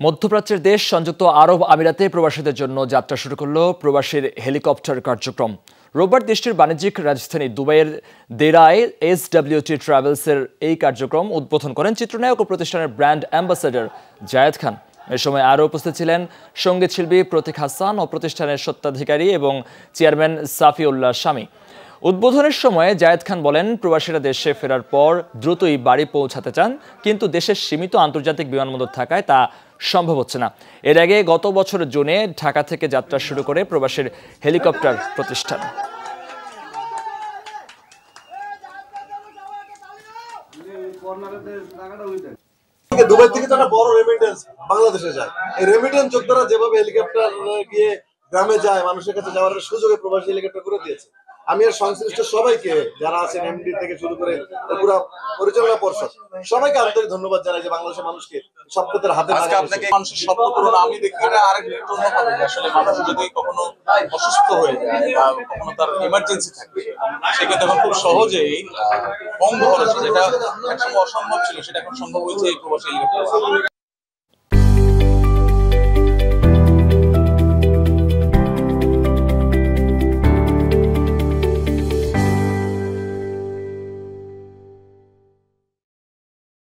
মধ্যপ্রাচ্যের দেশ সংযুক্ত আরব আমিরাতে প্রবাসীদের জন্য যাত্রা শুরু করল প্রবাসীর হেলিকপ্টার কার্যক্রম। রোববার দেশটির বাণিজ্যিক রাজধানী দুবাইয়ের দেরায় এসডব্লিউটি ট্রাভেলসের এই কার্যক্রম উদ্বোধন করেন চিত্রনায়ক ও প্রতিষ্ঠানের ব্র্যান্ড অ্যাম্বাসেডর জায়েদ খান। এ সময় আরও উপস্থিত ছিলেন সঙ্গীতশিল্পী প্রতীক হাসান ও প্রতিষ্ঠানের স্বত্বাধিকারী এবং চেয়ারম্যান সাফিউল্লাহ শামী। উদ্বোধনের সময় জায়েদ খান বলেন, প্রবাসীরা দেশে ফেরার পর দ্রুতই বাড়ি পৌঁছাতে চান, কিন্তু দেশের সীমিত আন্তর্জাতিক বিমানবন্দর থাকায় তা সম্ভব হচ্ছে না। এর আগে গত বছরের জুনে ঢাকা থেকে যাত্রা শুরু করে প্রবাসীর হেলিকপ্টার প্রতিষ্ঠান। দুবাই থেকে তো একটা বড় রেমিটেন্স বাংলাদেশে যায়। এই রেমিটেন্স যোদ্ধারা যেভাবে হেলিকপ্টার গিয়ে গ্রামে যায়, মানুষের কাছে যাওয়ার সুযোগে প্রবাসী হেলিকপ্টার করে দিয়েছে। আমি আর সংশ্লিষ্ট সবাইকে, যারা আছেন এমডি থেকে শুরু করে পুরো পরিচালনা পর্ষদ, সবাইকে আন্তরিক ধন্যবাদ জানাই যে বাংলাদেশের মানুষকে স্বপ্নের হাতে আজকে আপনাকে মানুষের স্বপ্ন পূরণ। আমি দেখি এটা আরেক জন্য হবে যে আসলে মানুষ যদি কখনো অসুস্থ হয়ে যায় বা কখনো তার ইমার্জেন্সি থাকে, সেক্ষেত্রে এখন খুব সহজেই কম খরচে, যেটা একসময় অসম্ভব ছিল সেটা এখন সম্ভব হয়েছে এই প্রবাসী হেলিকপ্টার।